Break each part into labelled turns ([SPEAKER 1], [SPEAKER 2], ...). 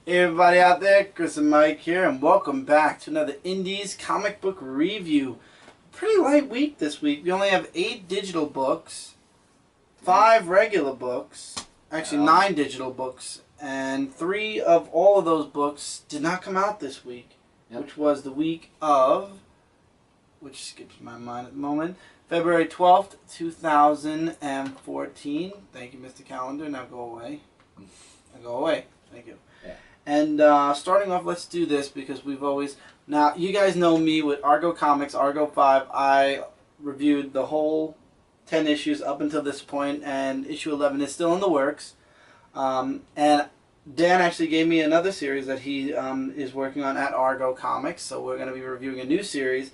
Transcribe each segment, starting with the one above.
[SPEAKER 1] Hey everybody out there, Chris and Mike here, and welcome back to another Indies comic book review. Pretty light week this week. We only have 8 digital books, 5 regular books, actually 9 digital books, and 3 of all of those books did not come out this week, which was the week of, which skips my mind at the moment, February 12th, 2014. Thank you, Mr. Calendar. Now go away. Now go away. Thank you. And starting off, let's do this because we've always... Now, you guys know me with Argo Comics, Argo 5. I reviewed the whole 10 issues up until this point, and issue 11 is still in the works. And Dan actually gave me another series that he is working on at Argo Comics, so we're going to be reviewing a new series.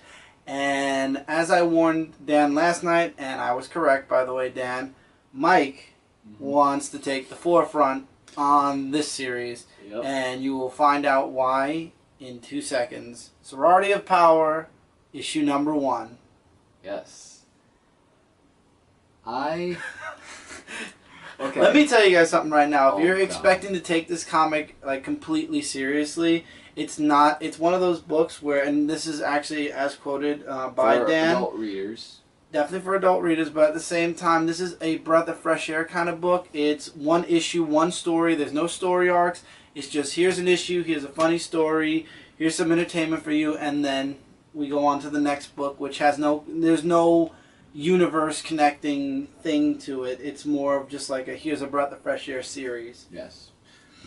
[SPEAKER 1] And as I warned Dan last night, and I was correct, by the way, Dan, Mike wants to take the forefront on this series, and you will find out why in 2 seconds. Sorority of Power, issue number 1.
[SPEAKER 2] Yes. Okay.
[SPEAKER 1] Let me tell you guys something right now. If you're expecting to take this comic like completely seriously, it's not. It's one of those books where, and this is actually as quoted by Dan.
[SPEAKER 2] For adult readers.
[SPEAKER 1] Definitely for adult readers, but at the same time, this is a breath of fresh air kind of book. It's one issue, one story. There's no story arcs. It's just, here's an issue, here's a funny story, here's some entertainment for you, and then we go on to the next book, which has there's no universe connecting thing to it. It's more of just like here's a breath of fresh air series.
[SPEAKER 2] Yes.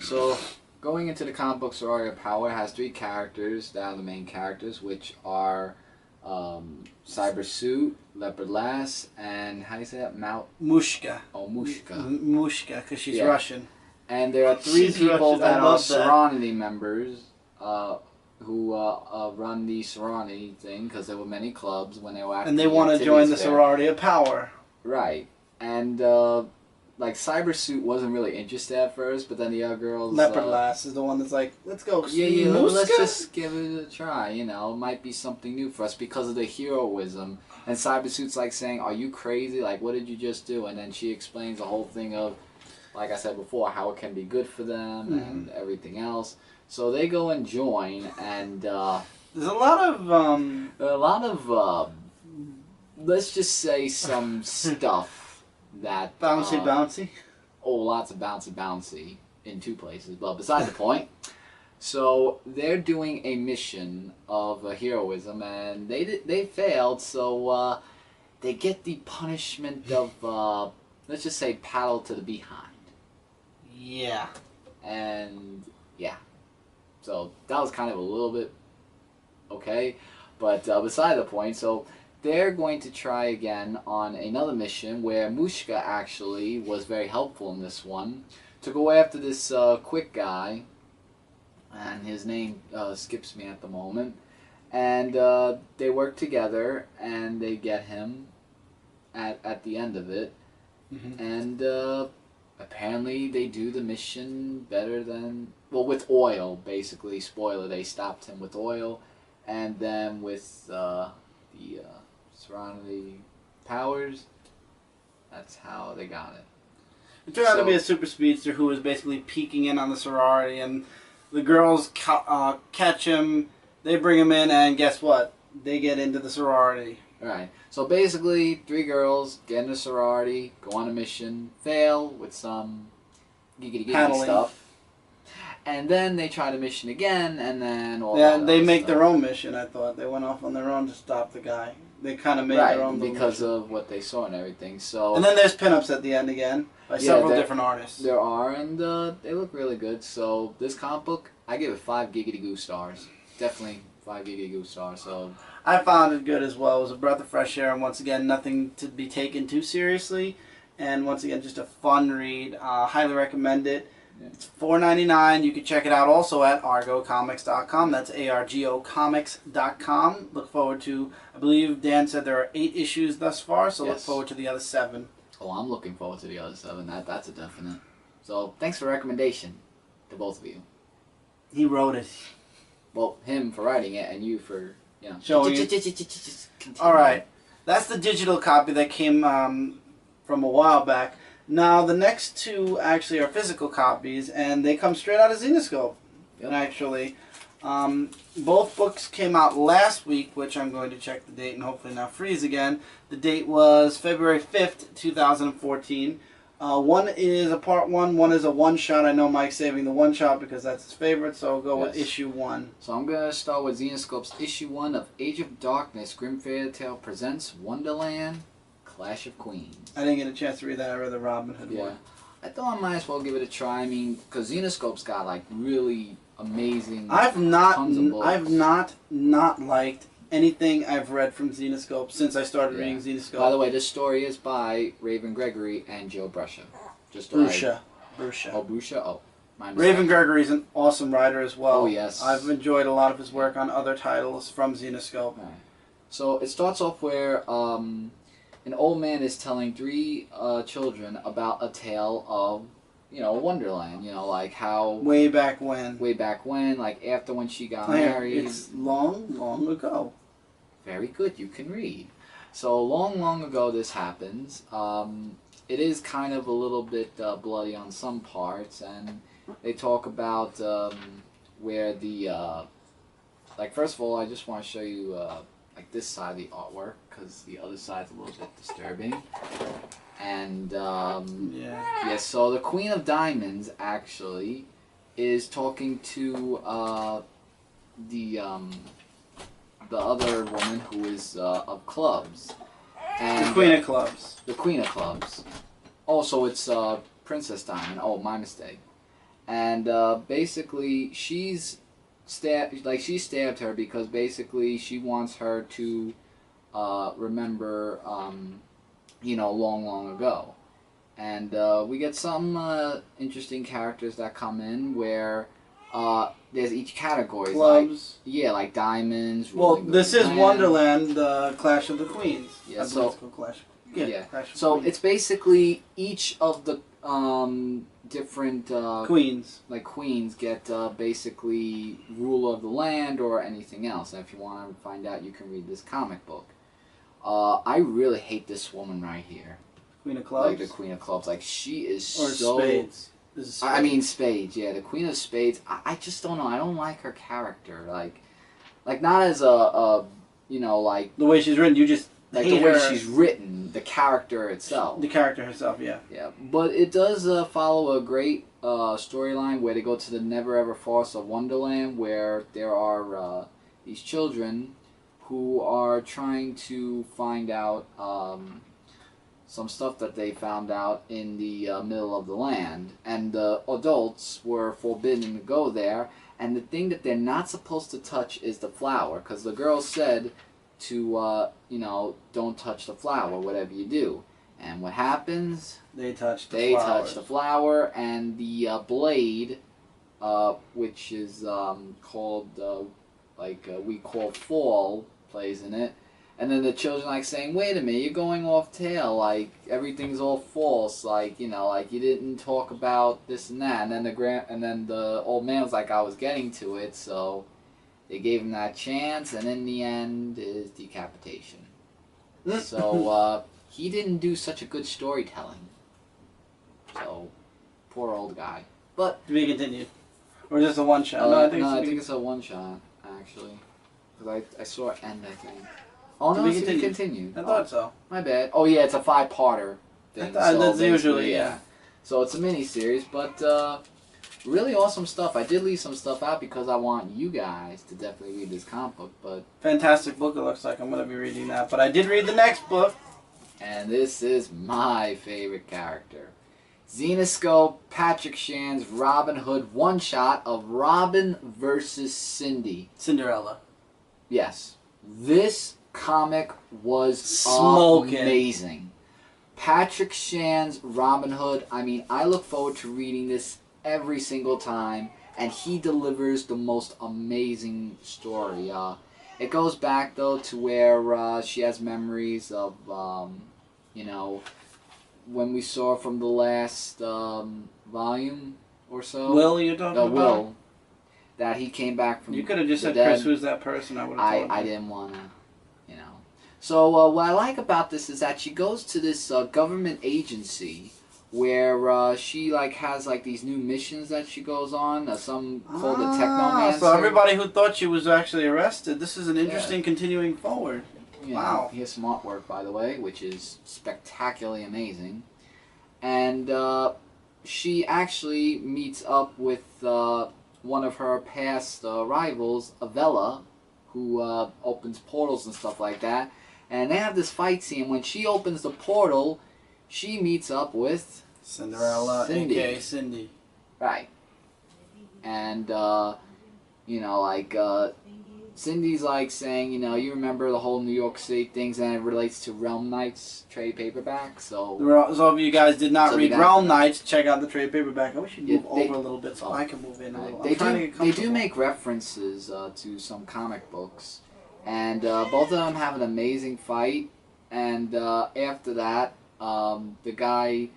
[SPEAKER 2] So, going into the comic book, Sorority of Power has 3 characters that are the main characters, which are Cyber Suit, Leopard Lass, and how do you say that?
[SPEAKER 1] Mushka.
[SPEAKER 2] Oh, Mushka.
[SPEAKER 1] Mushka, because she's Russian.
[SPEAKER 2] And there are 3 people that are sorority members who run the sorority thing, because there were many clubs when they were active.
[SPEAKER 1] And they want to join the Sorority of Power.
[SPEAKER 2] Right. And like Cyber Suit wasn't really interested at first, but then the other girls...
[SPEAKER 1] Leopard Lass is the one that's like, let's go.
[SPEAKER 2] Yeah, let's just give it a try, you know. It might be something new for us because of the heroism. And Cyber Suit's like saying, are you crazy? Like, what did you just do? And then she explains the whole thing of, like I said before, how it can be good for them and everything else. So they go and join, and
[SPEAKER 1] there's a lot
[SPEAKER 2] of let's just say some stuff that
[SPEAKER 1] bouncy.
[SPEAKER 2] Oh, lots of bouncy in 2 places, but beside the point. So they're doing a mission of heroism, and they failed. So they get the punishment of let's just say paddle to the behind.
[SPEAKER 1] Yeah.
[SPEAKER 2] And yeah. So that was kind of a little bit okay, but beside the point. So they're going to try again on another mission where Mushka actually was very helpful in this one to go after this quick guy, and his name skips me at the moment. And they work together and they get him at the end of it, and apparently they do the mission better than, well, with oil, basically. Spoiler, they stopped him with oil, and then with the Sorority powers, that's how they got it.
[SPEAKER 1] It turned out to be a super speedster who was basically peeking in on the sorority, and the girls catch him, they bring him in, and guess what? They get into the sorority.
[SPEAKER 2] Right. So basically, 3 girls get in a sorority, go on a mission, fail with some giggity stuff, and then they try the mission again, and then all that
[SPEAKER 1] they make
[SPEAKER 2] stuff.
[SPEAKER 1] their own mission. I thought they went off on their own to stop the guy. They kind of made their own
[SPEAKER 2] because
[SPEAKER 1] mission.
[SPEAKER 2] of what they saw and everything. So
[SPEAKER 1] and then there's pinups at the end again by several different artists.
[SPEAKER 2] There are, and they look really good. So this comic book, I give it 5 giggity goo stars. Definitely 5 giggity goo stars. So
[SPEAKER 1] I found it good as well. It was a breath of fresh air, and once again, nothing to be taken too seriously. And once again, just a fun read. Highly recommend it. Yeah. It's $4.99. You can check it out also at argocomics.com. That's ARGOcomics.com. Look forward to, I believe Dan said there are 8 issues thus far, so look forward to the other 7.
[SPEAKER 2] Oh, I'm looking forward to the other 7. That's a definite. So thanks for the recommendation to both of you.
[SPEAKER 1] He wrote it.
[SPEAKER 2] Well, him for writing it, and you for, you know,
[SPEAKER 1] showing it. All right, that's the digital copy that came from a while back. Now the next 2 actually are physical copies, and they come straight out of Zenescope.
[SPEAKER 2] Yep.
[SPEAKER 1] actually. Both books came out last week, which I'm going to check the date and hopefully not freeze again. The date was February 5th, 2014. One is a part one is a one-shot. I know Mike's saving the one-shot because that's his favorite, so I'll go with issue 1.
[SPEAKER 2] So I'm going to start with Zenescope's issue 1 of Age of Darkness, Grim Fairy Tale Presents Wonderland, Clash of Queens.
[SPEAKER 1] I didn't get a chance to read that. I read the Robin Hood one.
[SPEAKER 2] I thought I might as well give it a try. I mean, because Zenescope's got like really amazing.
[SPEAKER 1] I've not liked anything I've read from Zenescope since I started reading Zenescope.
[SPEAKER 2] By the way, this story is by Raven Gregory and Joe Bruscia.
[SPEAKER 1] Bruscia.
[SPEAKER 2] Oh, Bruscia? Oh, my mistake.
[SPEAKER 1] Raven Gregory's an awesome writer as well.
[SPEAKER 2] Oh, yes.
[SPEAKER 1] I've enjoyed a lot of his work on other titles from Zenescope.
[SPEAKER 2] Right. So it starts off where an old man is telling 3 children about a tale of, Wonderland. Like how
[SPEAKER 1] Way back when,
[SPEAKER 2] like after when she got married.
[SPEAKER 1] It's long ago.
[SPEAKER 2] Very good, you can read. So long ago this happens. It is kind of a little bit bloody on some parts, and they talk about where the like, first of all, I just want to show you like this side of the artwork because the other side's a little bit disturbing. And so the Queen of Diamonds actually is talking to the other woman who is of clubs. And
[SPEAKER 1] the Queen of Clubs.
[SPEAKER 2] The Queen of Clubs. Also, it's Princess Diamond. Oh, my mistake. And basically, she stabbed her because basically she wants her to remember, long ago. And we get some interesting characters that come in where there's each category.
[SPEAKER 1] Clubs.
[SPEAKER 2] Like diamonds.
[SPEAKER 1] Well, this is Wonderland, the Clash of the Queens.
[SPEAKER 2] Yeah,
[SPEAKER 1] Clash.
[SPEAKER 2] So it's basically each of the different
[SPEAKER 1] queens.
[SPEAKER 2] Like queens get basically rule of the land or anything else. And if you want to find out, you can read this comic book. I really hate this woman right here.
[SPEAKER 1] Queen of Clubs?
[SPEAKER 2] Like the Queen of Clubs. Like, she is
[SPEAKER 1] Spades.
[SPEAKER 2] I mean Spades, yeah. The Queen of Spades. I just don't know. I don't like her character. Like not as like...
[SPEAKER 1] The way she's written, you just
[SPEAKER 2] like the way she's written, the character itself.
[SPEAKER 1] The character herself, yeah.
[SPEAKER 2] Yeah, but it does follow a great storyline where they go to the Never Ever Forest of Wonderland, where there are these children who are trying to find out some stuff that they found out in the middle of the land, and the adults were forbidden to go there, and the thing that they're not supposed to touch is the flower, because the girls said to, don't touch the flower, whatever you do. And what happens?
[SPEAKER 1] They touch
[SPEAKER 2] the flower, and the blade, which is called, we call fall, plays in it. And then the children like saying, wait a minute, you're going off tail, like everything's all false, like, like you didn't talk about this and that. And then the old man was like, I was getting to it, so they gave him that chance, and in the end is decapitation. So he didn't do such a good storytelling. So poor old guy. But
[SPEAKER 1] to be continued, or just a one shot?
[SPEAKER 2] I think it's a one shot actually, because I saw it end, I think. Oh no, it's to be continued.
[SPEAKER 1] I thought so.
[SPEAKER 2] My bad. Oh yeah, it's a 5-parter thing.
[SPEAKER 1] That's usually, yeah.
[SPEAKER 2] So it's a mini-series, but really awesome stuff. I did leave some stuff out because I want you guys to definitely read this comic book, but...
[SPEAKER 1] Fantastic book, it looks like. I'm going to be reading that. But I did read the next book.
[SPEAKER 2] And this is my favorite character. Zenescope, Patrick Shan's Robin Hood one-shot of Robin versus Cindy.
[SPEAKER 1] Cinderella.
[SPEAKER 2] Yes. This comic was amazing. Patrick Shan's Robin Hood, I mean, I look forward to reading this every single time, and he delivers the most amazing story. It goes back, though, to where she has memories of, when we saw from the last volume or so.
[SPEAKER 1] Will, you're talking about?
[SPEAKER 2] Will. That he came back from
[SPEAKER 1] You could have just said,
[SPEAKER 2] dead.
[SPEAKER 1] Chris, who's that person? I would have told you.
[SPEAKER 2] I didn't want to, So what I like about this is that she goes to this government agency where she like has like these new missions that she goes on. Some called the Technomancer.
[SPEAKER 1] So everybody who thought she was actually arrested, this is an interesting continuing forward.
[SPEAKER 2] You
[SPEAKER 1] Wow.
[SPEAKER 2] know, here's some artwork, by the way, which is spectacularly amazing. And she actually meets up with one of her past rivals, Avella, who opens portals and stuff like that. And they have this fight scene. When she opens the portal, she meets up with
[SPEAKER 1] Cinderella,
[SPEAKER 2] Cindy.
[SPEAKER 1] aka Cindy.
[SPEAKER 2] Right. And, you know, like, Cindy's like saying, you know, you remember the whole New York City things, and it relates to Realm Knights trade paperback. So
[SPEAKER 1] if you guys did not read
[SPEAKER 2] you guys-
[SPEAKER 1] Realm Knights, check out the trade paperback. I wish you'd move
[SPEAKER 2] they-
[SPEAKER 1] over a little bit so I can move in a little.
[SPEAKER 2] They
[SPEAKER 1] I'm trying to
[SPEAKER 2] do,
[SPEAKER 1] get
[SPEAKER 2] they
[SPEAKER 1] comfortable.
[SPEAKER 2] do make references to some comic books, and both of them have an amazing fight. And after that, the guy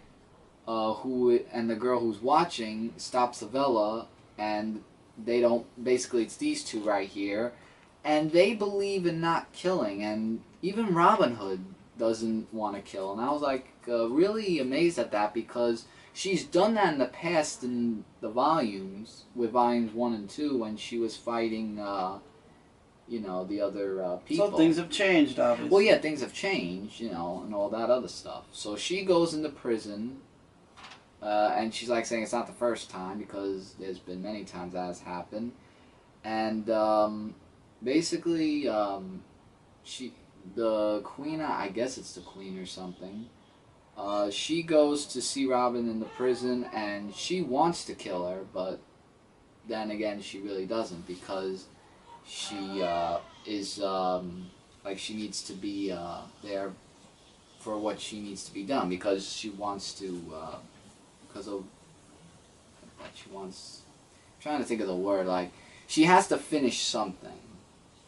[SPEAKER 2] who and the girl who's watching stops Avella, and they don't. Basically, it's these two right here, and they believe in not killing. And even Robin Hood doesn't want to kill. And I was like really amazed at that, because she's done that in the past in the volumes, with volumes 1 and 2, when she was fighting, you know, the other people.
[SPEAKER 1] So things have changed, obviously.
[SPEAKER 2] Well, yeah, things have changed, you know, and all that other stuff. So she goes into prison, and she's like saying it's not the first time, because there's been many times that has happened. And basically, the queen, I guess it's the queen or something, she goes to see Robin in the prison, and she wants to kill her, but then again, she really doesn't, because she is, like, she needs to be there for what she needs to be done, because she wants to, because of what she wants, I'm trying to think of the word, like, she has to finish something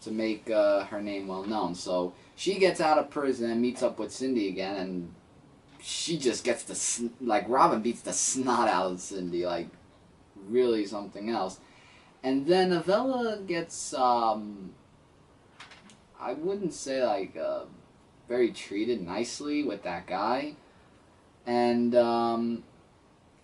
[SPEAKER 2] to make her name well known. So she gets out of prison and meets up with Cindy again, and she just gets the, like, Robin beats the snot out of Cindy, like, really something else. And then Avella gets, I wouldn't say, like, very treated nicely with that guy. And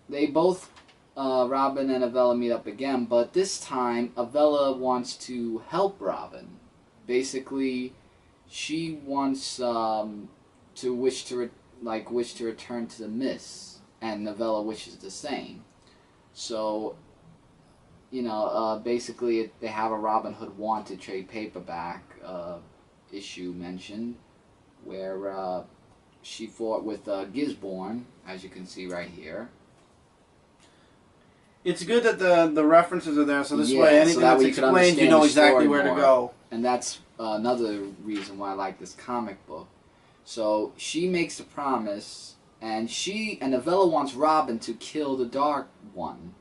[SPEAKER 2] they both, Robin and Avella meet up again, but this time Avella wants to help Robin. Basically, she wants to wish to return to the Mist, and Avella wishes the same. So, you know, basically they have a Robin Hood Wanted trade paperback issue mentioned, where she fought with Gisborne, as you can see right here.
[SPEAKER 1] It's good that the references are there, so this
[SPEAKER 2] Yeah,
[SPEAKER 1] way
[SPEAKER 2] so
[SPEAKER 1] anything
[SPEAKER 2] that
[SPEAKER 1] that's
[SPEAKER 2] way you can
[SPEAKER 1] explained, you
[SPEAKER 2] understand
[SPEAKER 1] know
[SPEAKER 2] the
[SPEAKER 1] exactly
[SPEAKER 2] story
[SPEAKER 1] where to
[SPEAKER 2] more.
[SPEAKER 1] go.
[SPEAKER 2] And that's another reason why I like this comic book. So she makes a promise, and Avella wants Robin to kill the Dark One,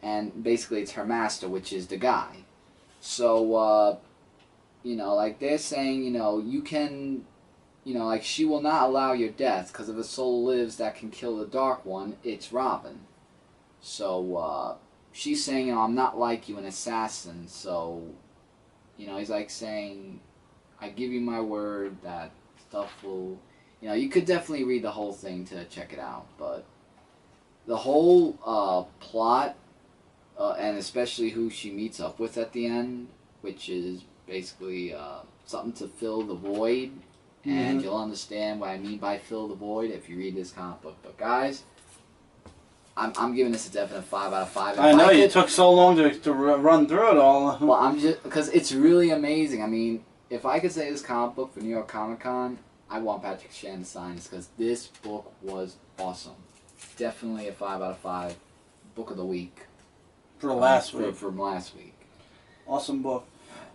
[SPEAKER 2] and basically it's her master, which is the guy. So you know, like, they're saying, you know, you can, you know, like, she will not allow your death, because if a soul lives that can kill the Dark One, it's Robin. So she's saying, you know, I'm not like you, an assassin. So, you know, he's like saying, I give you my word that stuff will, you know, you could definitely read the whole thing to check it out, but the whole plot, and especially who she meets up with at the end, which is basically something to fill the void, and you'll understand what I mean by fill the void if you read this comic book. But guys, I'm giving this a definite 5 out of 5.
[SPEAKER 1] I know, you took so long to run through it all.
[SPEAKER 2] Well, I'm just, because it's really amazing. I mean, if I could say this comic book for New York Comic Con, I want Patrick Chan to sign this, because this book was awesome. Definitely a 5 out of 5 book of the week.
[SPEAKER 1] For last week.
[SPEAKER 2] From last week.
[SPEAKER 1] Awesome book.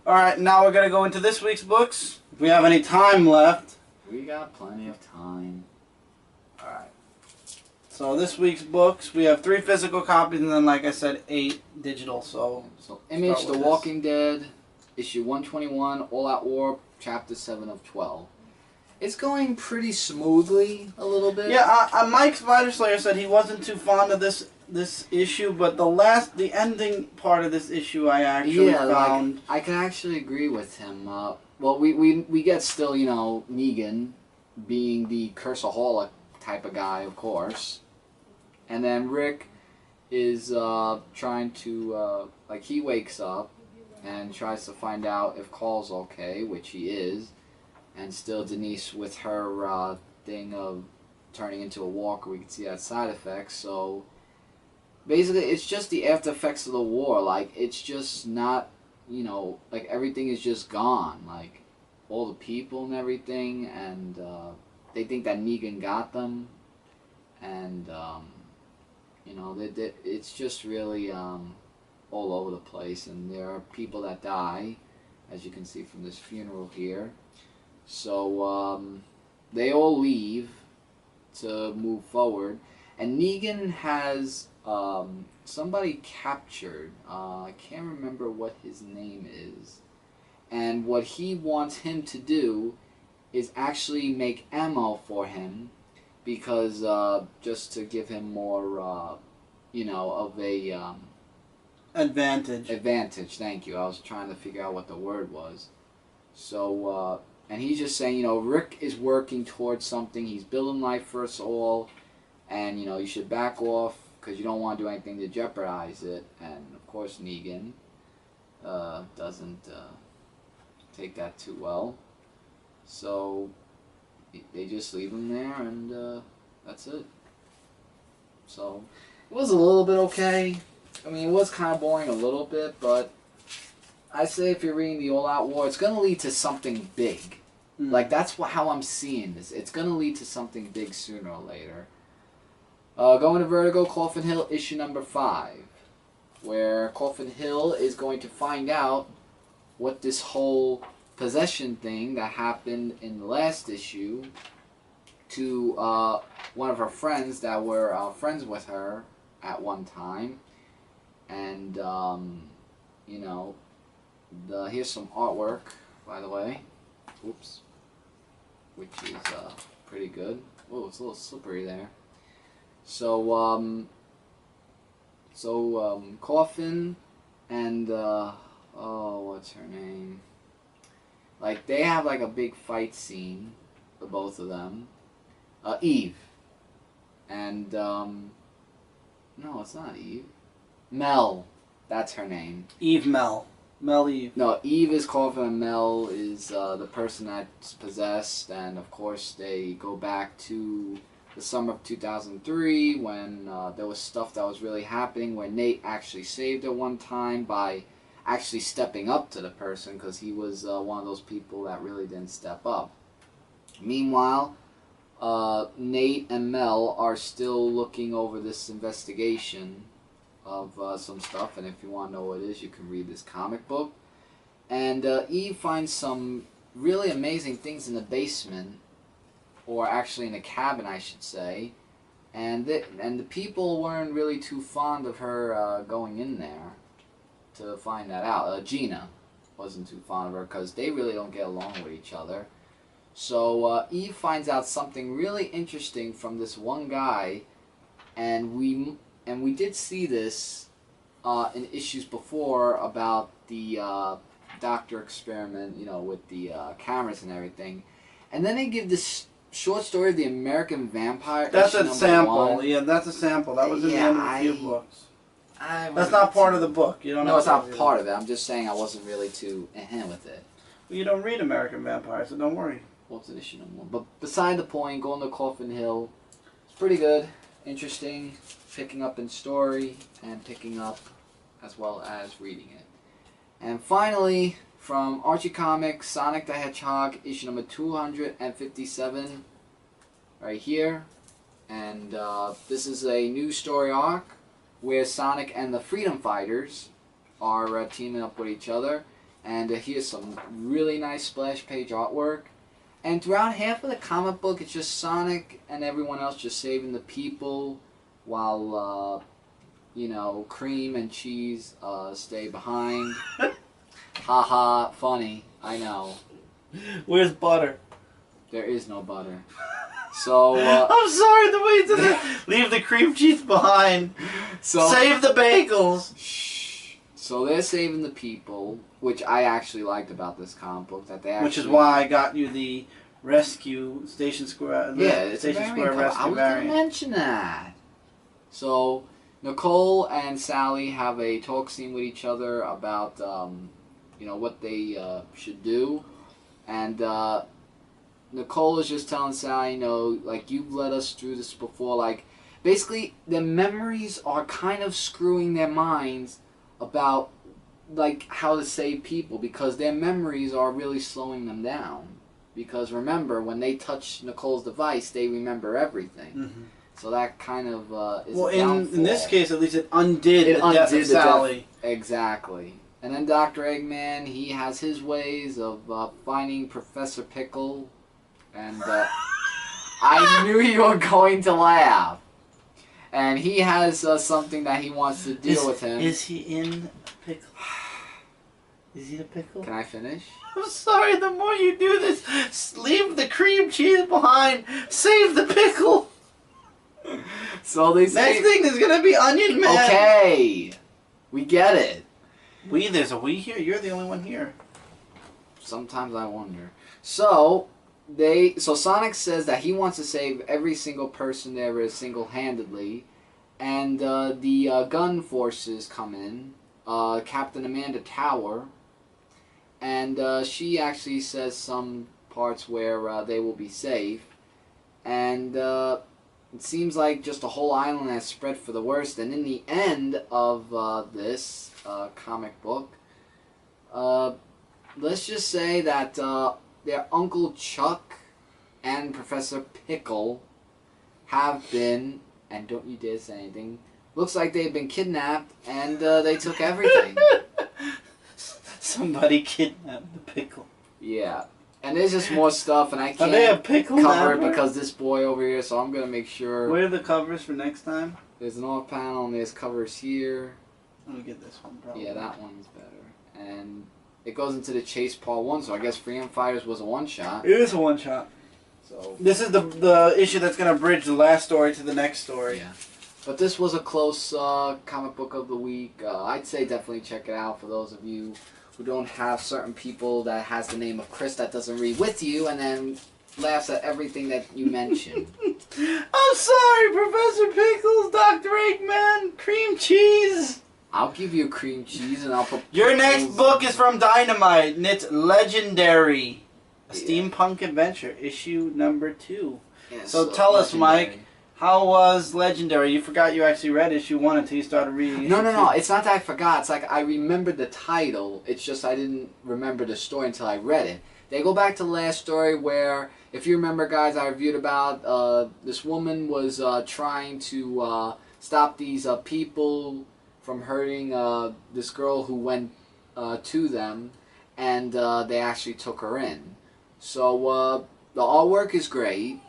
[SPEAKER 1] Alright, now we're going to go into this week's books. If we have any time left.
[SPEAKER 2] We got plenty of time.
[SPEAKER 1] Alright. So this week's books, we have 3 physical copies, and then, like I said, 8 digital. So
[SPEAKER 2] Image,
[SPEAKER 1] start
[SPEAKER 2] The
[SPEAKER 1] with
[SPEAKER 2] Walking Dead, issue 121, All Out War, chapter 7 of 12. It's going pretty smoothly a little bit.
[SPEAKER 1] Yeah, Mike Spiderslayer said he wasn't too fond of this issue, but the ending part of this issue I actually found.
[SPEAKER 2] Like, I can actually agree with him. Well, we get still, you know, Negan being the Curseaholic type of guy, of course. And then Rick is trying to, like, he wakes up and tries to find out if Carl's okay, which he is. And still Denise with her thing of turning into a walker, we can see that side effect. So basically it's just the after effects of the war. Like, it's just not, you know, like, everything is just gone. Like, all the people and everything, and they think that Negan got them. And, you know, it's just really all over the place. And there are people that die, as you can see from this funeral here. So they all leave to move forward, and Negan has somebody captured. I can't remember what his name is, and what he wants him to do is actually make ammo for him, because just to give him more, you know, of a
[SPEAKER 1] advantage.
[SPEAKER 2] Advantage. Thank you. I was trying to figure out what the word was. So. And he's just saying, you know, Rick is working towards something. He's building life for us all. And, you know, you should back off because you don't want to do anything to jeopardize it. And, of course, Negan doesn't take that too well. So they just leave him there, and that's it. So it was a little bit okay. I mean, it was kind of boring a little bit, but I say if you're reading the All-Out War, it's going to lead to something big. Like, that's how I'm seeing this. It's going to lead to something big sooner or later. Going to Vertigo, Coffin Hill, issue number 5. Where Coffin Hill is going to find out what this whole possession thing that happened in the last issue to one of her friends that were friends with her at one time. And, you know, here's some artwork, by the way. Oops. Which is pretty good. Oh, it's a little slippery there. So, Coffin and, oh, what's her name? Like, they have, like, a big fight scene, the both of them. Eve. And, no, it's not Eve. Mel. That's her name.
[SPEAKER 1] Eve Mel. Mel Eve.
[SPEAKER 2] No, Eve is Coffin and Mel is the person that's possessed. And, of course, they go back to the summer of 2003 when there was stuff that was really happening, where Nate actually saved her one time by actually stepping up to the person, because he was one of those people that really didn't step up. Meanwhile, Nate and Mel are still looking over this investigation of some stuff, and if you want to know what it is, you can read this comic book. And Eve finds some really amazing things in the basement, or actually in a cabin, I should say, and the people weren't really too fond of her going in there to find that out. Gina wasn't too fond of her because they really don't get along with each other. So Eve finds out something really interesting from this one guy, and we did see this in issues before about the doctor experiment, you know, with the cameras and everything. And then they give this short story of the American Vampire.
[SPEAKER 1] That's a sample. 1. Yeah, that's a sample. That was in the end of a few books. That's not part of the book. You don't.
[SPEAKER 2] No, it's not part of it. I'm just saying I wasn't really too with it.
[SPEAKER 1] Well, you don't read American Vampire, so don't worry.
[SPEAKER 2] Well, it's an issue number 1. But beside the point, going to Coffin Hill, it's pretty good, interesting, picking up in story and picking up as well as reading it. And finally, from Archie Comics, Sonic the Hedgehog, issue number 257, right here. And this is a new story arc where Sonic and the Freedom Fighters are teaming up with each other. And here's some really nice splash page artwork. And throughout half of the comic book, it's just Sonic and everyone else just saving the people while, you know, Cream and Cheese stay behind. Haha, funny, I know.
[SPEAKER 1] Where's Butter?
[SPEAKER 2] There is no butter. So,
[SPEAKER 1] I'm sorry, the way you did it. Leave the cream cheese behind.
[SPEAKER 2] So,
[SPEAKER 1] save the bagels.
[SPEAKER 2] Shh. So they're saving the people, which I actually liked about this comic book. That they actually,
[SPEAKER 1] which is why I got you the rescue Station Square.
[SPEAKER 2] Yeah, it's
[SPEAKER 1] Station
[SPEAKER 2] a
[SPEAKER 1] Square
[SPEAKER 2] variant.
[SPEAKER 1] rescue
[SPEAKER 2] I was
[SPEAKER 1] variant.
[SPEAKER 2] going to mention that. So Nicole and Sally have a talk scene with each other about what they should do, and Nicole is just telling Sally, like, you've led us through this before. Like, basically, their memories are kind of screwing their minds about, like, how to save people, because their memories are really slowing them down. Because remember, when they touch Nicole's device, they remember everything.
[SPEAKER 1] Mm-hmm.
[SPEAKER 2] So that kind of is
[SPEAKER 1] well,
[SPEAKER 2] a downfall.
[SPEAKER 1] in this case, at least it undid the death of Sally.
[SPEAKER 2] Exactly. And then Dr. Eggman, he has his ways of finding Professor Pickle, and I knew you were going to laugh. And he has something that he wants to deal with him.
[SPEAKER 1] Is he in a pickle? Is he a pickle?
[SPEAKER 2] Can I finish?
[SPEAKER 1] I'm sorry, the more you do this, leave the cream cheese behind. Save the pickle.
[SPEAKER 2] So they say...
[SPEAKER 1] Next thing is going to be Onion Man.
[SPEAKER 2] Okay. We get it.
[SPEAKER 1] There's a we here? You're the only one here.
[SPEAKER 2] Sometimes I wonder. So Sonic says that he wants to save every single person there is single-handedly, and the gun forces come in. Captain Amanda Tower, and she actually says some parts where they will be safe, and it seems like just the whole island has spread for the worst. And in the end of this comic book, let's just say that their Uncle Chuck and Professor Pickle have been, and don't you dare say anything, looks like they've been kidnapped, and they took everything.
[SPEAKER 1] Somebody kidnapped the pickle.
[SPEAKER 2] Yeah. And there's just more stuff, and I
[SPEAKER 1] Are they a pickle
[SPEAKER 2] cover it
[SPEAKER 1] napper?
[SPEAKER 2] because this boy over here, so I'm going to make sure.
[SPEAKER 1] Where are the covers for next time?
[SPEAKER 2] There's an off panel, and there's covers here.
[SPEAKER 1] Let me get this one, probably.
[SPEAKER 2] Yeah, that one's better. And it goes into the Chase Part 1, so I guess Freedom Fighters was a one-shot.
[SPEAKER 1] It is a one-shot.
[SPEAKER 2] So
[SPEAKER 1] this is the issue that's going to bridge the last story to the next story.
[SPEAKER 2] Yeah. But this was a close comic book of the week. I'd say definitely check it out for those of you who don't have certain people that has the name of Chris that doesn't read with you and then laughs at everything that you mention.
[SPEAKER 1] I'm sorry, Professor Pickles, Dr. Eggman, cream cheese.
[SPEAKER 2] I'll give you cream cheese and I'll put...
[SPEAKER 1] Your next book is from Dynamite, and it's Legendary. A Steampunk Adventure, issue number 2.
[SPEAKER 2] Yeah,
[SPEAKER 1] so tell us, Mike, how was Legendary? You forgot you actually read issue 1 until you started reading issue 2.
[SPEAKER 2] No. It's not that I forgot. It's like I remembered the title. It's just I didn't remember the story until I read it. They go back to the last story where, if you remember, guys, I reviewed about this woman was trying to stop these people from hurting this girl who went to them, and they actually took her in. So the artwork is great,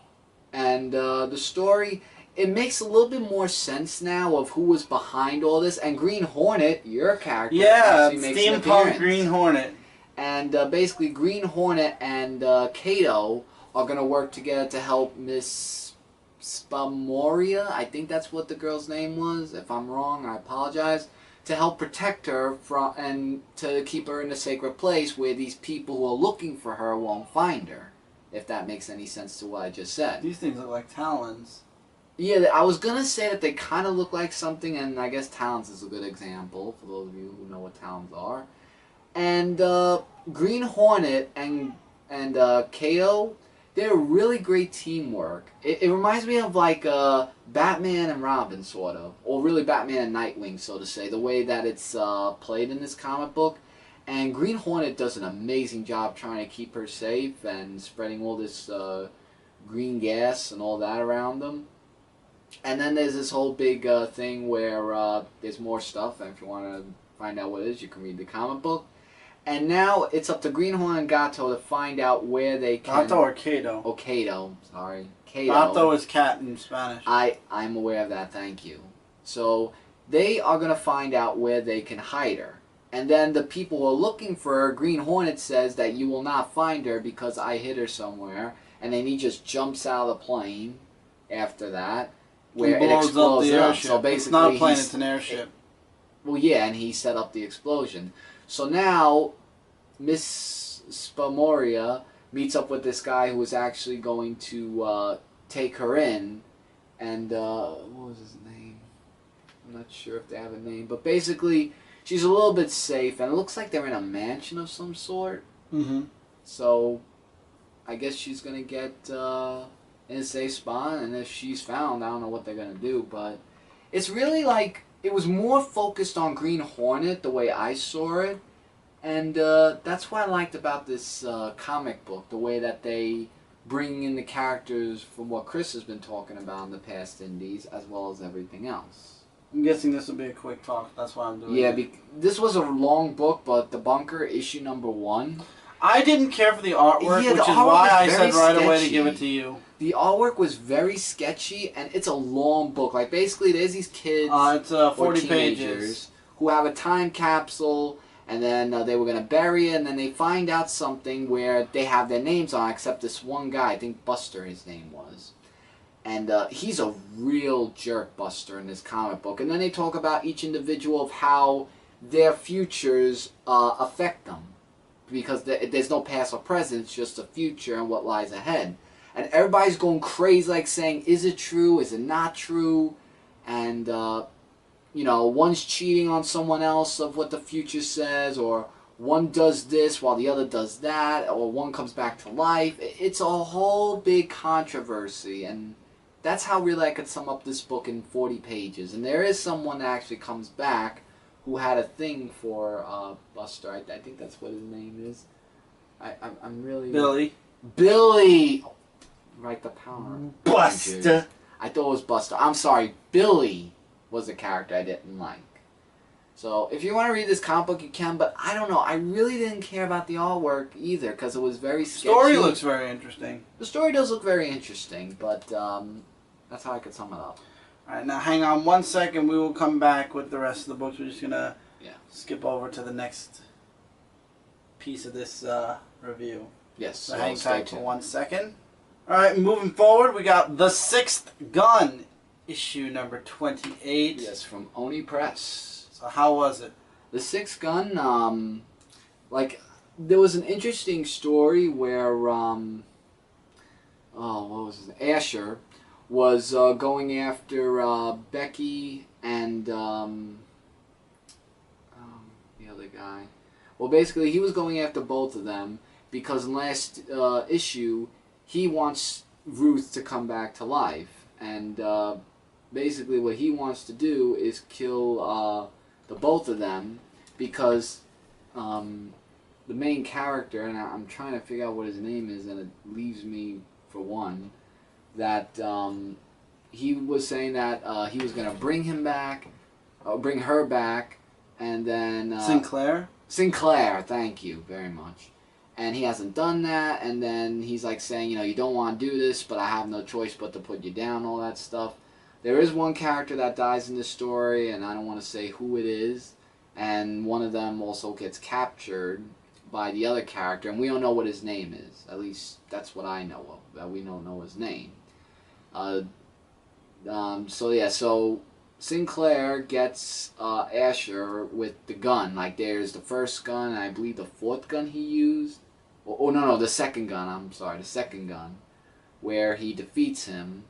[SPEAKER 2] and the story, it makes a little bit more sense now of who was behind all this. And Green Hornet, your character, actually makes an appearance.
[SPEAKER 1] Steampunk Green Hornet.
[SPEAKER 2] And basically Green Hornet and Kato are going to work together to help Miss Spamoria, I think that's what the girl's name was. If I'm wrong, I apologize. To help protect her from, and to keep her in a sacred place where these people who are looking for her won't find her. If that makes any sense to what I just said.
[SPEAKER 1] These things look like talons.
[SPEAKER 2] Yeah, I was going to say that they kind of look like something, and I guess talons is a good example for those of you who know what talons are. And Green Hornet and Kato, they're really great teamwork. It reminds me of like Batman and Robin, sort of. Or really Batman and Nightwing, so to say, the way that it's played in this comic book. And Green Hornet does an amazing job trying to keep her safe and spreading all this green gas and all that around them. And then there's this whole big thing where there's more stuff, and if you want to find out what it is, you can read the comic book. And now it's up to Green Hornet and Gato to find out where they can...
[SPEAKER 1] Gato or Kato?
[SPEAKER 2] Oh, Kato. Sorry. Kato.
[SPEAKER 1] Gato is cat in Spanish.
[SPEAKER 2] I'm aware of that, thank you. So they are going to find out where they can hide her. And then the people who are looking for her, Green Hornet says that you will not find her because I hid her somewhere. And then he just jumps out of the plane after that, where it explodes
[SPEAKER 1] up the
[SPEAKER 2] up.
[SPEAKER 1] airship.
[SPEAKER 2] So basically,
[SPEAKER 1] it's not a plane, it's an airship.
[SPEAKER 2] Well, yeah, and he set up the explosion. So now, Miss Spamoria meets up with this guy who is actually going to take her in. And, what was his name? I'm not sure if they have a name, but basically she's a little bit safe, and it looks like they're in a mansion of some sort.
[SPEAKER 1] Mm-hmm.
[SPEAKER 2] So I guess she's gonna get in a safe spot, and if she's found, I don't know what they're gonna do. But it's really like it was more focused on Green Hornet the way I saw it, and that's what I liked about this comic book, the way that they bring in the characters from what Chris has been talking about in the past indies, as well as everything else.
[SPEAKER 1] I'm guessing this will be a quick talk. That's why I'm doing
[SPEAKER 2] Yeah,
[SPEAKER 1] it.
[SPEAKER 2] this was a long book, but The Bunker, issue number 1.
[SPEAKER 1] I didn't care for the artwork,
[SPEAKER 2] Yeah, the
[SPEAKER 1] which is
[SPEAKER 2] artwork
[SPEAKER 1] why
[SPEAKER 2] was
[SPEAKER 1] I
[SPEAKER 2] very
[SPEAKER 1] said right away to
[SPEAKER 2] sketchy.
[SPEAKER 1] give it to you.
[SPEAKER 2] The artwork was very sketchy, and it's a long book. Like, basically, there's these kids
[SPEAKER 1] It's 40
[SPEAKER 2] or
[SPEAKER 1] pages.
[SPEAKER 2] teenagers who have a time capsule, and then they were going to bury it, and then they find out something where they have their names on, except this one guy, I think Buster his name was. And he's a real jerk, Buster, in this comic book. And then they talk about each individual of how their futures affect them. Because there's no past or present, it's just the future and what lies ahead. And everybody's going crazy, like saying, is it true, is it not true? And, you know, one's cheating on someone else of what the future says, or one does this while the other does that, or one comes back to life. It's a whole big controversy, and that's how really I could sum up this book in 40 pages. And there is someone that actually comes back who had a thing for Buster. I think that's what his name is. I'm really...
[SPEAKER 1] Billy.
[SPEAKER 2] Billy! Right, the power.
[SPEAKER 1] Buster.
[SPEAKER 2] I thought it was Buster. I'm sorry, Billy was a character I didn't like. So, if you want to read this comic book, you can, but I don't know. I really didn't care about the artwork either, because it was very sketchy.
[SPEAKER 1] Story looks very interesting.
[SPEAKER 2] The story does look very interesting, but that's how I could sum it up.
[SPEAKER 1] Alright, now hang on 1 second. We will come back with the rest of the books. We're just going to skip over to the next piece of this review.
[SPEAKER 2] Yes,
[SPEAKER 1] So hang
[SPEAKER 2] stay
[SPEAKER 1] tight for
[SPEAKER 2] tuned.
[SPEAKER 1] 1 second. Alright, moving forward, we got The Sixth Gun, issue number 28.
[SPEAKER 2] Yes, from Oni Press.
[SPEAKER 1] So how was it?
[SPEAKER 2] The Sixth Gun, like, there was an interesting story where, what was his name? Asher was going after Becky and the other guy. Well, basically, he was going after both of them because in last issue, he wants Ruth to come back to life. And basically what he wants to do is kill the both of them because the main character, and I'm trying to figure out what his name is, and it leaves me for one, that he was saying that he was going to bring him back, bring her back, and then...
[SPEAKER 1] Sinclair?
[SPEAKER 2] Sinclair, thank you very much. And he hasn't done that, and then he's like saying, you know, you don't want to do this, but I have no choice but to put you down, all that stuff. There is one character that dies in this story, and I don't want to say who it is, and one of them also gets captured by the other character, and we don't know what his name is. At least that's what I know of, that we don't know his name. So Sinclair gets Asher with the gun. Like, there's the first gun, and I believe the fourth gun he used. No, the second gun, I'm sorry, the second gun, where he defeats him.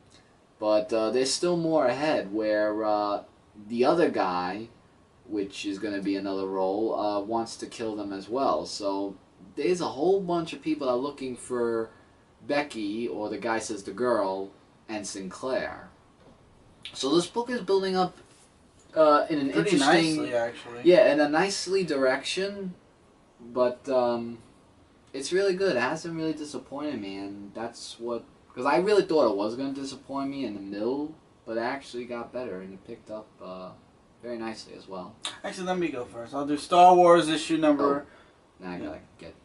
[SPEAKER 2] But there's still more ahead, where the other guy, which is going to be another role, wants to kill them as well. So there's a whole bunch of people that are looking for Becky, or the guy says the girl, and Sinclair. So this book is building up in an
[SPEAKER 1] Pretty
[SPEAKER 2] interesting...
[SPEAKER 1] nicely, actually.
[SPEAKER 2] Yeah, in a nicely direction, but it's really good. It hasn't really disappointed me, and that's what... Because I really thought it was going to disappoint me in the middle, but it actually got better, and it picked up very nicely as well.
[SPEAKER 1] Actually, let me go first. I'll do Star Wars issue number...
[SPEAKER 2] Now I gotta get...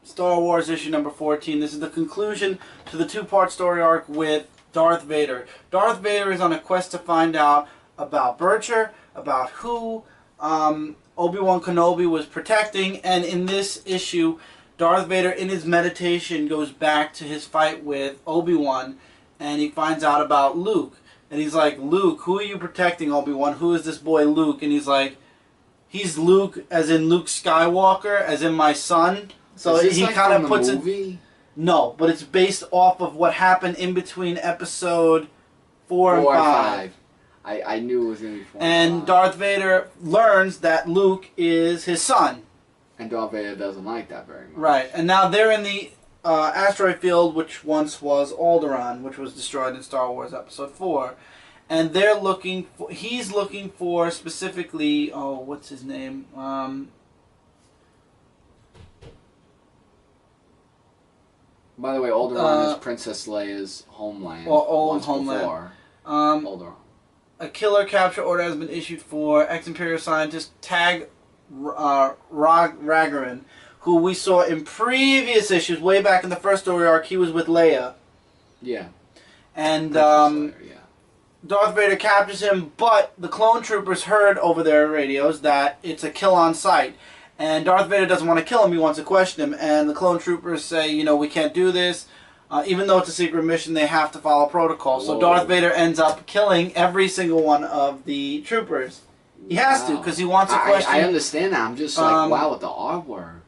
[SPEAKER 1] Star Wars issue number 14. This is the conclusion to the two-part story arc with Darth Vader. Darth Vader is on a quest to find out about Bircher, about who Obi-Wan Kenobi was protecting, and in this issue, Darth Vader, in his meditation, goes back to his fight with Obi-Wan, and he finds out about Luke. And he's like, Luke, who are you protecting, Obi-Wan? Who is this boy Luke? And he's like, he's Luke, as in Luke Skywalker, as in my son. So
[SPEAKER 2] is this
[SPEAKER 1] he
[SPEAKER 2] like
[SPEAKER 1] kind
[SPEAKER 2] from
[SPEAKER 1] of
[SPEAKER 2] the
[SPEAKER 1] puts
[SPEAKER 2] movie?
[SPEAKER 1] it... No, but it's based off of what happened in between episode 4 and 5.
[SPEAKER 2] I knew it was going to be 4
[SPEAKER 1] And
[SPEAKER 2] 5.
[SPEAKER 1] Darth Vader learns that Luke is his son.
[SPEAKER 2] And Darth Vader doesn't like that very much.
[SPEAKER 1] Right, and now they're in the asteroid field, which once was Alderaan, which was destroyed in Star Wars Episode 4. And they're looking for, he's looking for specifically, oh, what's his name?
[SPEAKER 2] By the way, Alderaan is Princess Leia's homeland.
[SPEAKER 1] Or old
[SPEAKER 2] once
[SPEAKER 1] homeland.
[SPEAKER 2] Before Alderaan.
[SPEAKER 1] A killer capture order has been issued for ex-Imperial scientist Tag Ragaran, who we saw in previous issues, way back in the first story arc. He was with Leia.
[SPEAKER 2] Yeah.
[SPEAKER 1] And
[SPEAKER 2] Leia, yeah.
[SPEAKER 1] Darth Vader captures him, but the clone troopers heard over their radios that it's a kill on sight. And Darth Vader doesn't want to kill him, he wants to question him. And the clone troopers say, you know, we can't do this. Even though it's a secret mission, they have to follow protocol. So
[SPEAKER 2] Whoa.
[SPEAKER 1] Darth Vader ends up killing every single one of the troopers. He has to, because he wants to question.
[SPEAKER 2] I understand that. I'm just like, wow, with the artwork.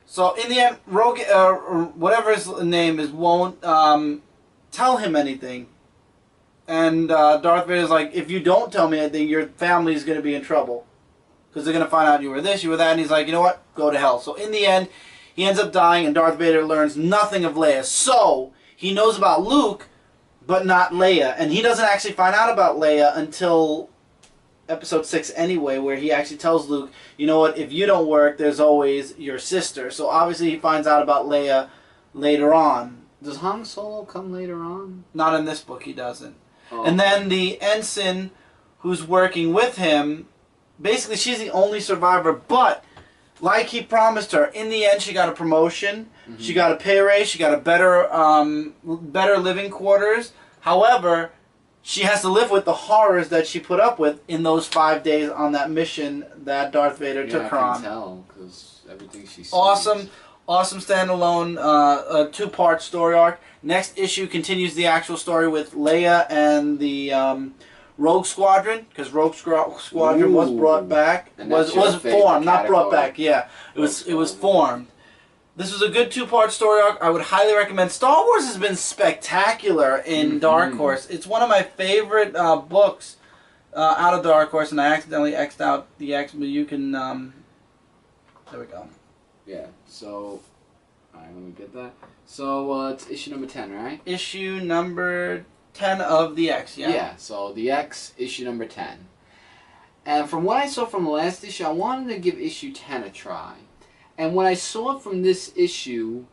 [SPEAKER 1] So in the end, Rogue, whatever his name is, won't tell him anything. And Darth Vader's like, if you don't tell me anything, your family's going to be in trouble. Because they're going to find out you were this, you were that. And he's like, you know what? Go to hell. So in the end, he ends up dying, and Darth Vader learns nothing of Leia. So he knows about Luke, but not Leia. And he doesn't actually find out about Leia until Episode 6 anyway, where he actually tells Luke, you know what, if you don't work, there's always your sister. So obviously he finds out about Leia later on.
[SPEAKER 2] Does Han Solo come later on?
[SPEAKER 1] Not in this book, he doesn't.
[SPEAKER 2] Oh.
[SPEAKER 1] And then the ensign who's working with him, basically she's the only survivor, but like he promised her, in the end she got a promotion, she got a pay raise, she got a better living quarters. However, she has to live with the horrors that she put up with in those 5 days on that mission that Darth Vader took her on.
[SPEAKER 2] I can tell, because everything she sees.
[SPEAKER 1] Awesome standalone, a 2-part story arc. Next issue continues the actual story with Leia and the Rogue Squadron, because Rogue Squadron was brought back.
[SPEAKER 2] And
[SPEAKER 1] Was formed, not brought back. Yeah, it was formed. This was a good 2-part story arc. I would highly recommend. Star Wars has been spectacular in Dark Horse. It's one of my favorite books out of Dark Horse, and I accidentally X'd out the X, but you can. There we go.
[SPEAKER 2] Yeah. So, all right, let me get that. So it's issue number 10, right?
[SPEAKER 1] Issue number 10 of the X. Yeah.
[SPEAKER 2] Yeah. So the X, issue number 10. And from what I saw from the last issue, I wanted to give issue 10 a try. And what I saw from this issue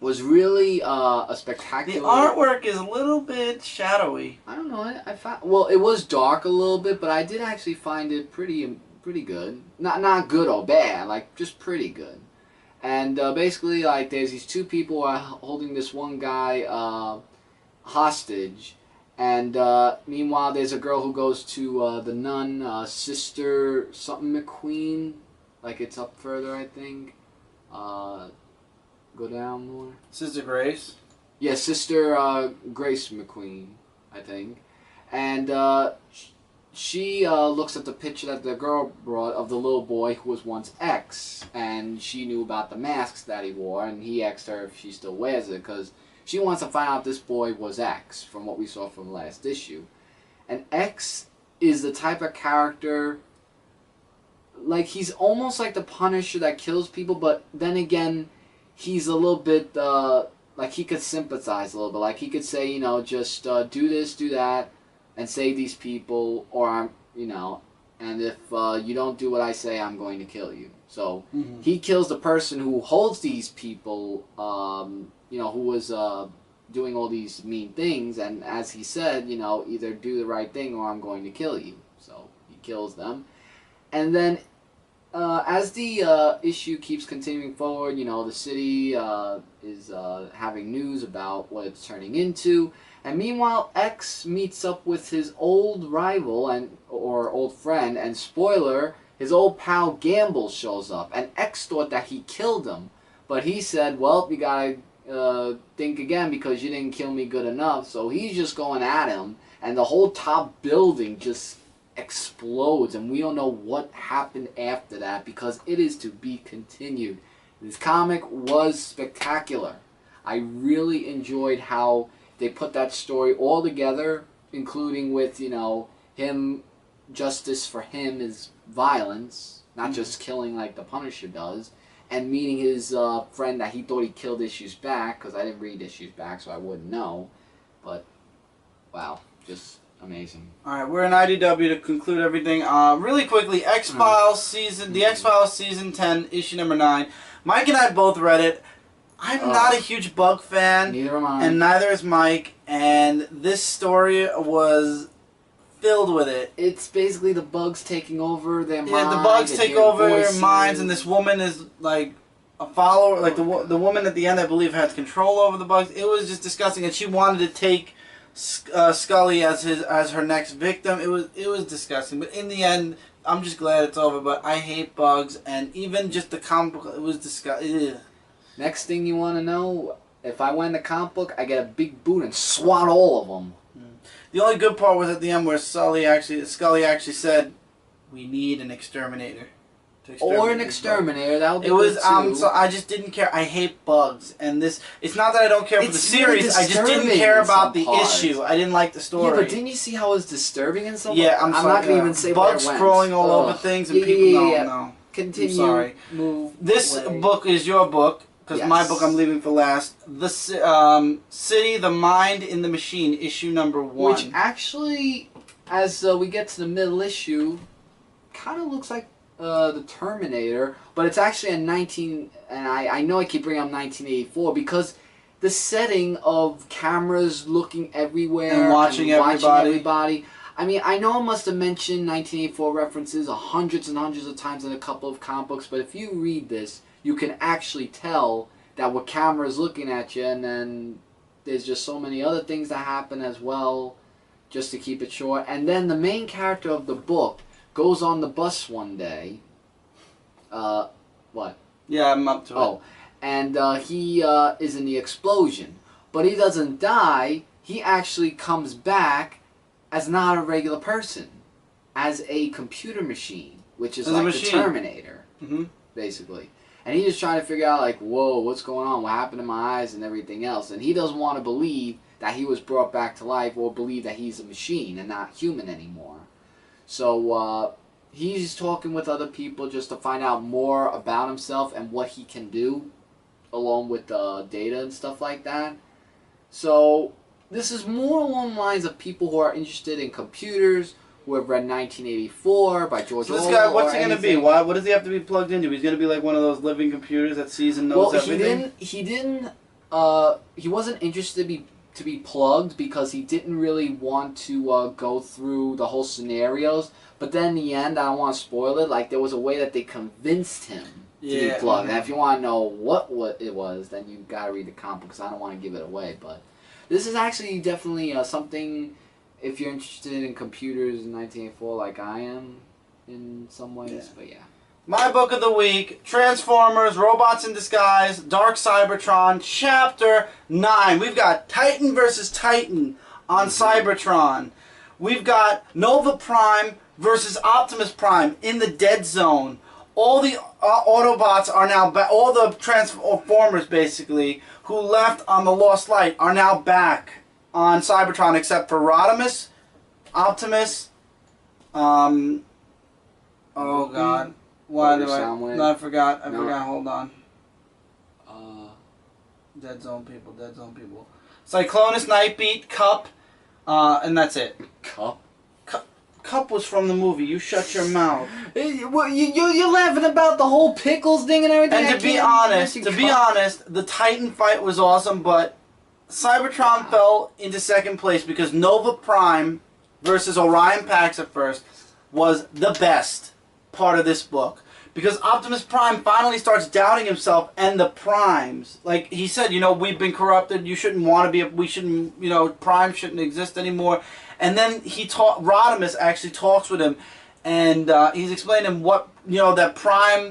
[SPEAKER 2] was really a spectacular.
[SPEAKER 1] The artwork is a little bit shadowy.
[SPEAKER 2] I don't know. I found, well, it was dark a little bit, but I did actually find it pretty good. Not good or bad, like just pretty good. And basically, like there's these 2 people holding this one guy hostage, and meanwhile there's a girl who goes to the nun, Sister something McQueen. Like it's up further, I think. Go down more.
[SPEAKER 1] Sister Grace.
[SPEAKER 2] Yeah, Sister Grace McQueen, I think. And she looks at the picture that the girl brought of the little boy who was once X. And she knew about the masks that he wore, and he asked her if she still wears it, because she wants to find out if this boy was X, from what we saw from the last issue. And X is the type of character... Like, he's almost like the Punisher that kills people, but then again, he's a little bit, like, he could sympathize a little bit. Like, he could say, you know, just do this, do that, and save these people, or, you know, and if you don't do what I say, I'm going to kill you. So, he kills the person who holds these people, you know, who was doing all these mean things, and as he said, you know, either do the right thing or I'm going to kill you. So, he kills them. And then, as the issue keeps continuing forward, you know, the city is having news about what it's turning into. And meanwhile, X meets up with his old rival or old friend, and spoiler, his old pal Gamble shows up. And X thought that he killed him, but he said, well, you gotta think again because you didn't kill me good enough. So he's just going at him, and the whole top building just explodes, and we don't know what happened after that because it is to be continued. This comic was spectacular. I really enjoyed how they put that story all together, including with, you know, justice for him is violence, not just killing like the Punisher does, and meeting his friend that he thought he killed Issues Back, because I didn't read Issues Back, so I wouldn't know. But, wow, just amazing.
[SPEAKER 1] Alright, we're in IDW to conclude everything. Really quickly, X-Files the X-Files Season 10, issue number 9. Mike and I both read it. I'm not a huge Bug fan.
[SPEAKER 2] Neither am I.
[SPEAKER 1] And neither is Mike. And this story was filled with it.
[SPEAKER 2] It's basically the bugs taking over their minds.
[SPEAKER 1] Yeah, the bugs take over their minds, and this woman is like a follower. Like the woman at the end, I believe, had control over the bugs. It was just disgusting, and she wanted to take Scully as her next victim. It was disgusting. But in the end, I'm just glad it's over. But I hate bugs, and even just the comic book, it was disgusting.
[SPEAKER 2] Next thing you want to know, if I win the comic book, I get a big boot and swat all of them.
[SPEAKER 1] The only good part was at the end where Scully actually said, "We need an exterminator."
[SPEAKER 2] Or an exterminator. That would be
[SPEAKER 1] It was
[SPEAKER 2] good too.
[SPEAKER 1] so I just didn't care. I hate bugs, and this. It's not that I don't care for the series.
[SPEAKER 2] Really
[SPEAKER 1] I just didn't care about the
[SPEAKER 2] parts.
[SPEAKER 1] issue. I didn't like the story.
[SPEAKER 2] Yeah, but didn't you see how it was disturbing in some?
[SPEAKER 1] Yeah,
[SPEAKER 2] I'm not going to even say
[SPEAKER 1] bugs
[SPEAKER 2] where it went.
[SPEAKER 1] crawling all over things and people. No.
[SPEAKER 2] Continue.
[SPEAKER 1] I'm sorry.
[SPEAKER 2] Move.
[SPEAKER 1] This
[SPEAKER 2] away.
[SPEAKER 1] book is your book. Because my book I'm leaving for last. The City, the Mind in the Machine, issue number 1.
[SPEAKER 2] Which actually, as we get to the middle issue, kind of looks like the Terminator, but it's actually in and I know I keep bringing up 1984 because the setting of cameras looking everywhere
[SPEAKER 1] and watching everybody.
[SPEAKER 2] I mean, I know I must have mentioned 1984 references hundreds and hundreds of times in a couple of comic books, but if you read this, you can actually tell that what camera is looking at you, and then there's just so many other things that happen as well, just to keep it short. And then the main character of the book goes on the bus one day. What?
[SPEAKER 1] Yeah, I'm up to it.
[SPEAKER 2] Oh, and he is in the explosion. But he doesn't die. He actually comes back as not a regular person. As a computer machine, which is like the Terminator, basically. And he's just trying to figure out, like, whoa, what's going on? What happened to my eyes and everything else? And he doesn't want to believe that he was brought back to life or believe that he's a machine and not human anymore. So he's talking with other people just to find out more about himself and what he can do, along with data and stuff like that. So this is more along the lines of people who are interested in computers, who have read 1984 by George Orwell.
[SPEAKER 1] So this guy, what's he going to be? What does he have to be plugged into? He's going to be like one of those living computers that sees and knows everything?
[SPEAKER 2] He wasn't interested to be plugged because he didn't really want to go through the whole scenarios. But then in the end, I don't want to spoil it, like there was a way that they convinced him to be plugged. And if you want to know what it was, then you got to read the comic because I don't want to give it away. But this is actually definitely something... If you're interested in computers in 1984 like I am in some ways, but yeah.
[SPEAKER 1] My book of the week, Transformers, Robots in Disguise, Dark Cybertron, Chapter 9. We've got Titan versus Titan on Cybertron. We've got Nova Prime versus Optimus Prime in the Dead Zone. All the Autobots are now back, all the Transformers basically, who left on the Lost Light are now back on Cybertron, except for Rodimus, Optimus, oh god, why do I? No, I forgot. I forgot. Hold on. Dead Zone people. Cyclonus, Nightbeat, Cup, and that's it.
[SPEAKER 2] Cup.
[SPEAKER 1] Cup was from the movie. You shut your mouth.
[SPEAKER 2] You're laughing about the whole pickles thing and everything.
[SPEAKER 1] And to be honest, the Titan fight was awesome, but Cybertron fell into second place because Nova Prime versus Orion Pax at first was the best part of this book. Because Optimus Prime finally starts doubting himself and the Primes. Like he said, we've been corrupted, you shouldn't want to be, Prime shouldn't exist anymore. And then Rodimus actually talks with him and he's explaining what, that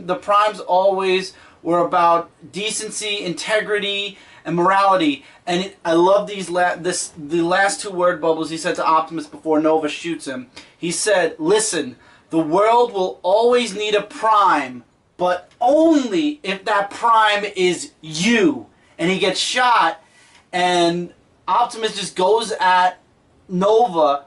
[SPEAKER 1] the Primes always were about decency, integrity, and morality. And I love the last two word bubbles he said to Optimus before Nova shoots him. He said, listen, the world will always need a Prime, but only if that Prime is you. And he gets shot, and Optimus just goes at Nova,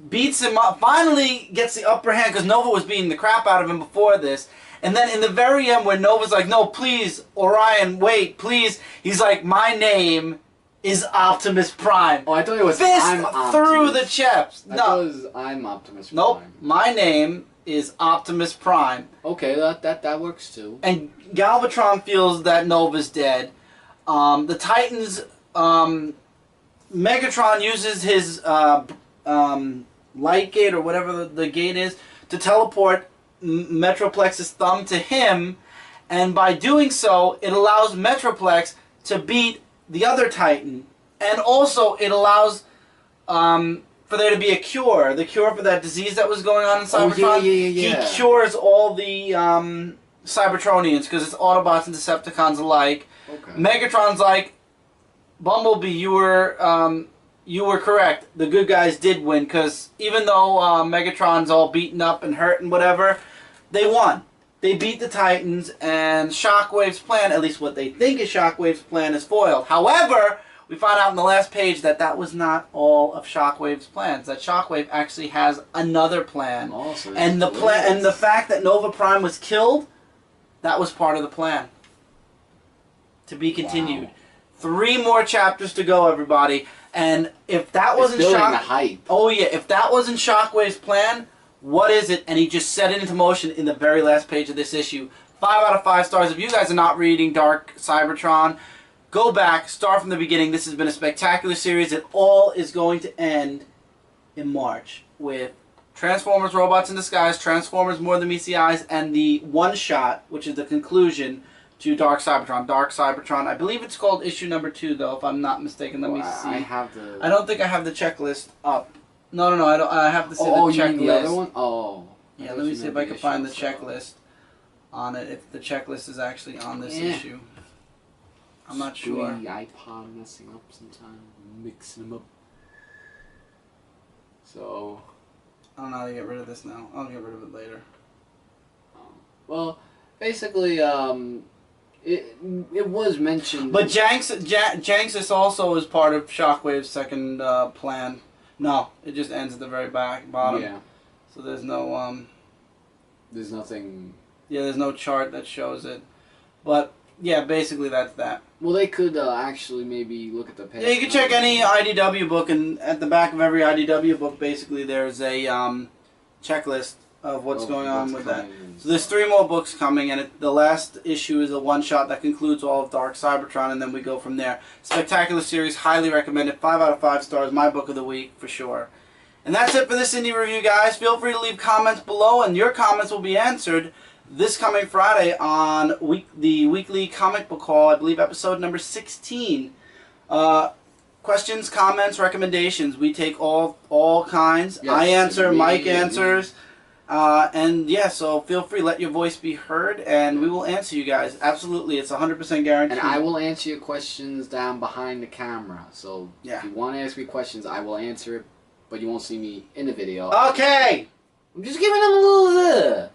[SPEAKER 1] beats him up, finally gets the upper hand because Nova was beating the crap out of him before this. And then in the very end where Nova's like, no, please, Orion, wait, please. He's like, my name is Optimus Prime.
[SPEAKER 2] Oh, I thought it was
[SPEAKER 1] Fist
[SPEAKER 2] I'm Optimus.
[SPEAKER 1] through the chest.
[SPEAKER 2] I
[SPEAKER 1] No.
[SPEAKER 2] thought it was I'm Optimus Prime.
[SPEAKER 1] Nope. My name is Optimus Prime.
[SPEAKER 2] Okay, that works too.
[SPEAKER 1] And Galvatron feels that Nova's dead. The Titans, Megatron uses his light gate or whatever the gate is to teleport Metroplex's thumb to him, and by doing so, it allows Metroplex to beat the other Titan, and also it allows for there to be a cure, the cure for that disease that was going on in Cybertron.
[SPEAKER 2] Oh, yeah.
[SPEAKER 1] He cures all the Cybertronians because it's Autobots and Decepticons alike.
[SPEAKER 2] Okay.
[SPEAKER 1] Megatron's like, Bumblebee, you were correct. The good guys did win because even though Megatron's all beaten up and hurt and whatever, they won. They beat the Titans, and Shockwave's plan, at least what they think is Shockwave's plan, is foiled. However, we find out in the last page that that was not all of Shockwave's plans. That Shockwave actually has another plan, and the fact that Nova Prime was killed, that was part of the plan. To be continued.
[SPEAKER 2] Wow.
[SPEAKER 1] 3 more chapters to go, everybody. And if that wasn't
[SPEAKER 2] the hype.
[SPEAKER 1] Oh yeah, if that wasn't Shockwave's plan, what is it? And he just set it into motion in the very last page of this issue. 5 out of 5 stars. If you guys are not reading Dark Cybertron, go back, start from the beginning. This has been a spectacular series. It all is going to end in March with Transformers Robots in Disguise, Transformers More Than Meets the Eyes, and the one-shot, which is the conclusion to Dark Cybertron. Dark Cybertron. I believe it's called issue number 2, though, if I'm not mistaken. Let me see. I don't think I have the checklist up. No, I don't. I have to see the checklist.
[SPEAKER 2] You mean the other one? Oh.
[SPEAKER 1] Yeah, let me see if I can find the checklist on it. If the checklist is actually on this issue. I'm not sure.
[SPEAKER 2] iPod messing up sometime, mixing them up. So.
[SPEAKER 1] I don't know how to get rid of this now. I'll get rid of it later.
[SPEAKER 2] Well, basically, it was mentioned.
[SPEAKER 1] But Janxis also is part of Shockwave's second plan. No, it just ends at the very bottom.
[SPEAKER 2] Yeah.
[SPEAKER 1] So there's no
[SPEAKER 2] There's nothing.
[SPEAKER 1] Yeah, there's no chart that shows it. But yeah, basically that's that.
[SPEAKER 2] Well, they could actually maybe look at the page.
[SPEAKER 1] Yeah, you can check any IDW book, and at the back of every IDW book, basically there's a checklist of what's going on with that. So there's 3 more books coming, and the last issue is a one-shot that concludes all of Dark Cybertron, and then we go from there. Spectacular series, highly recommended, 5 out of 5 stars, my book of the week for sure. And that's it for this indie review, guys. Feel free to leave comments below, and your comments will be answered this coming Friday on the weekly comic book haul, I believe episode number 16. Questions, comments, recommendations, we take all kinds. Yes, I answer, Mike answers. And yeah, so feel free, let your voice be heard, and we will answer you guys. Absolutely, it's 100% guaranteed.
[SPEAKER 2] And I will answer your questions down behind the camera. So
[SPEAKER 1] yeah.
[SPEAKER 2] If you want to ask me questions, I will answer it, but you won't see me in the video.
[SPEAKER 1] Okay!
[SPEAKER 2] I'm just giving them a little...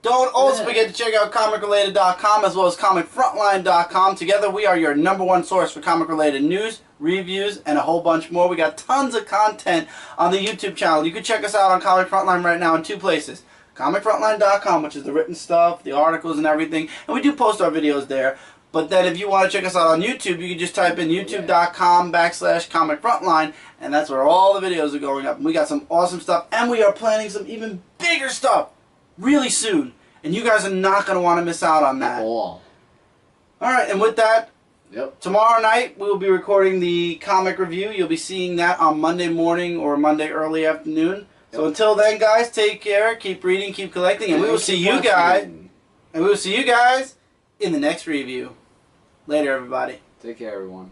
[SPEAKER 1] Don't also forget to check out ComicRelated.com as well as ComicFrontline.com. Together we are your #1 source for comic-related news, reviews, and a whole bunch more. We got tons of content on the YouTube channel. You can check us out on Comic Frontline right now in 2 places. ComicFrontline.com, which is the written stuff, the articles and everything. And we do post our videos there. But then if you want to check us out on YouTube, you can just type in youtube.com/ComicFrontline, and that's where all the videos are going up. And we got some awesome stuff, and we are planning some even bigger stuff really soon. And you guys are not going to want to miss out on that.
[SPEAKER 2] At all.
[SPEAKER 1] Alright, and with that,
[SPEAKER 2] yep.
[SPEAKER 1] Tomorrow night we will be recording the comic review. You'll be seeing that on Monday morning or Monday early afternoon. Yep. So until then, guys, take care, keep reading, keep collecting, and we will see you guys. And we will see you guys in the next review. Later, everybody.
[SPEAKER 2] Take care, everyone.